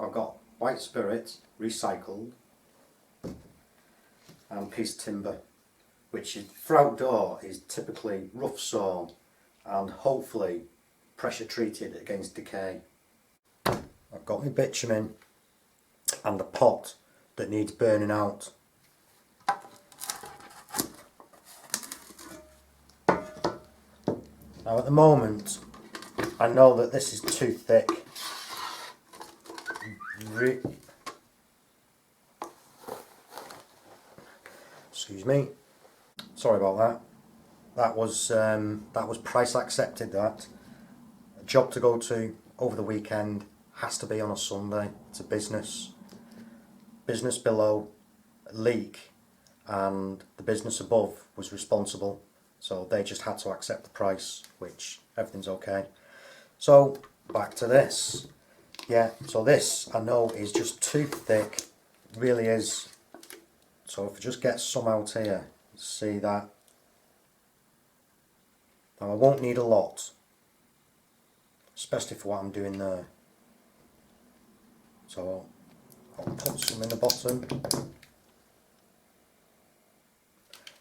I've got white spirit, recycled, and piece timber, which is, for outdoor is typically rough sawn and hopefully pressure treated against decay. I've got my bitumen and the pot that needs burning out. Now at the moment I know that this is too thick. Excuse me, sorry about that. That was price accepted. That a job to go to over the weekend has to be on a Sunday. It's a business below leak, and the business above was responsible, so they just had to accept the price, which everything's okay. So back to this. Yeah, so this I know is just too thick, it really is. So if I just get some out here, see that. Now I won't need a lot, especially for what I'm doing there. So I'll put some in the bottom.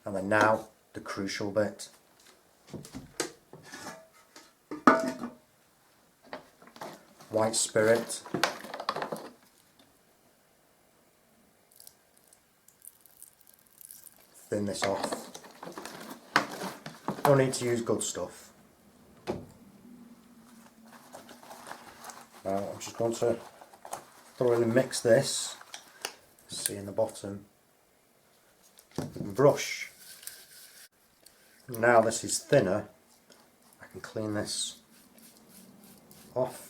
And then now the crucial bit. White spirit. Thin this off. Don't need to use good stuff. Now I'm just going to thoroughly mix this. See in the bottom. And brush. Now this is thinner, I can clean this off.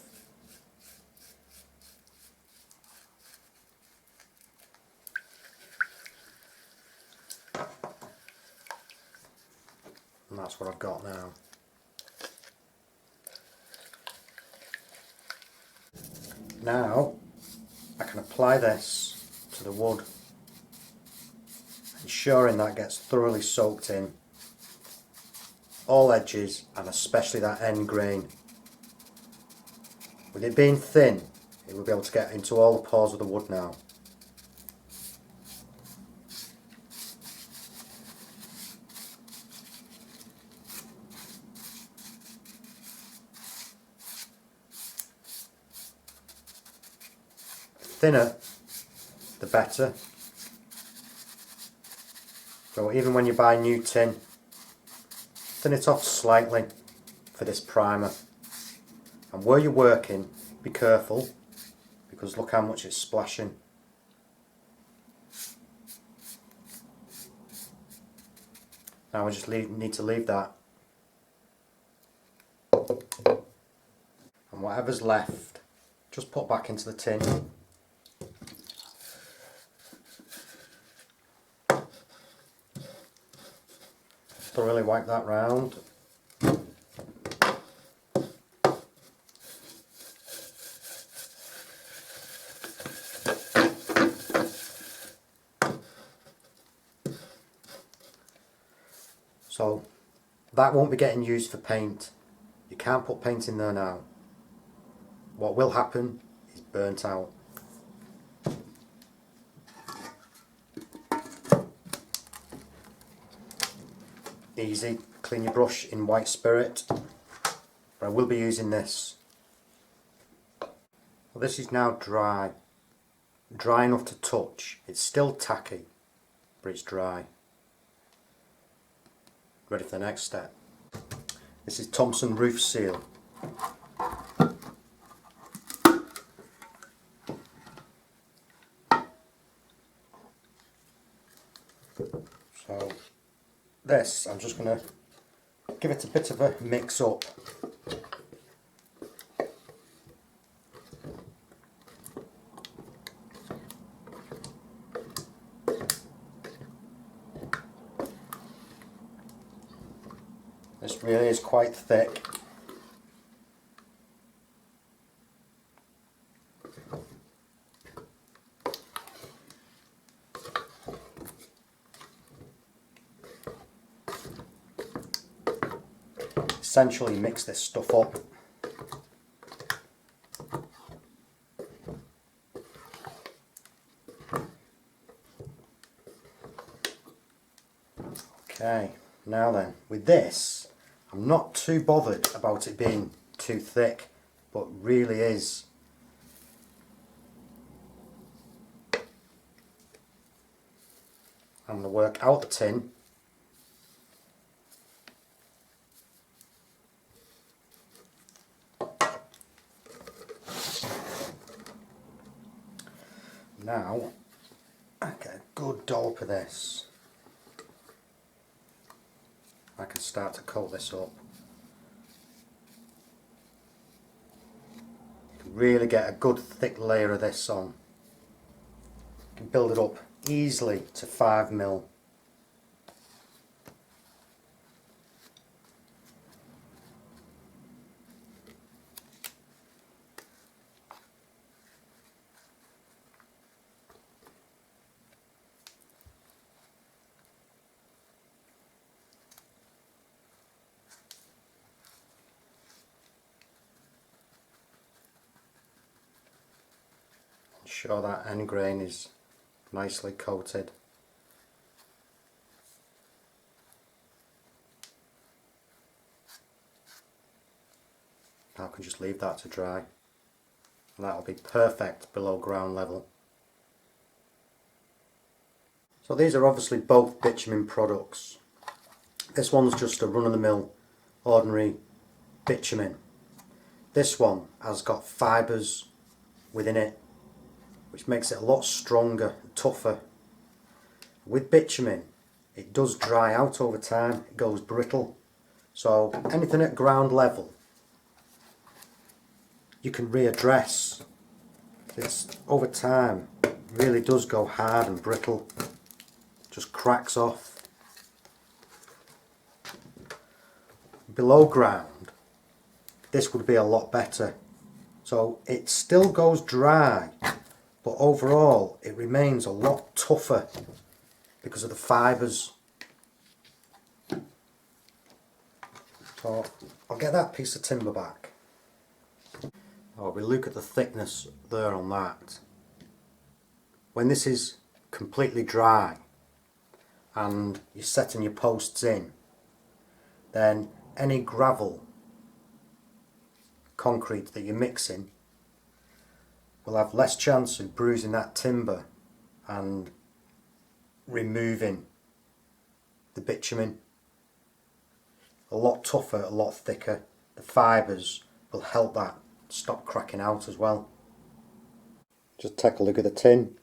And that's what I've got now. Now I can apply this to the wood, ensuring that gets thoroughly soaked in, all edges and especially that end grain. With it being thin, it will be able to get into all the pores of the wood now. Thinner, the better. So even when you buy new tin, thin it off slightly for this primer. And where you're working, be careful, because look how much it's splashing. Now I just need to leave that. And whatever's left, just put back into the tin. Thoroughly wipe that round. So that won't be getting used for paint. You can't put paint in there now. What will happen is burnt out. Easy, clean your brush in white spirit, but I will be using this. Well, this is now dry enough to touch. It's still tacky, but it's dry. Ready for the next step. This is Thompson Roof Seal. So this, I'm just going to give it a bit of a mix up. This really is quite thick. Essentially mix this stuff up. Okay, now then, with this, I'm not too bothered about it being too thick, but really is. I'm going to work out the tin. Now, I get a good dollop of this. I can start to coat this up. You can really get a good thick layer of this on. You can build it up easily to 5mm. Ensure that end grain is nicely coated. Now I can just leave that to dry, and that'll be perfect below ground level. So these are obviously both bitumen products. This one's just a run-of-the-mill ordinary bitumen. This one has got fibres within it, which makes it a lot stronger and tougher. With bitumen, it does dry out over time, it goes brittle. So anything at ground level, you can readdress. It's over time, it really does go hard and brittle, just cracks off. Below ground, this would be a lot better. So it still goes dry, but overall it remains a lot tougher because of the fibres. So I'll get that piece of timber back. Oh, we look at the thickness there on that. When this is completely dry and you're setting your posts in, then any gravel, concrete that you're mixing will have less chance of bruising that timber and removing the bitumen. A lot tougher, a lot thicker. The fibres will help that stop cracking out as well. Just take a look at the tin.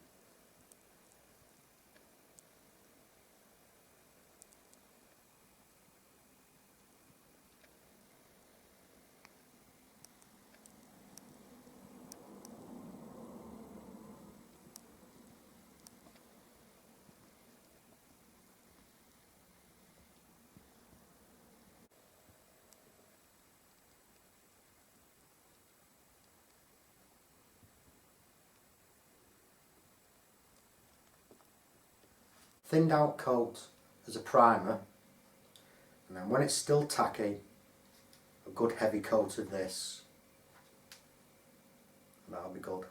Thinned out coat as a primer, and then when it's still tacky, a good heavy coat of this, that'll be good.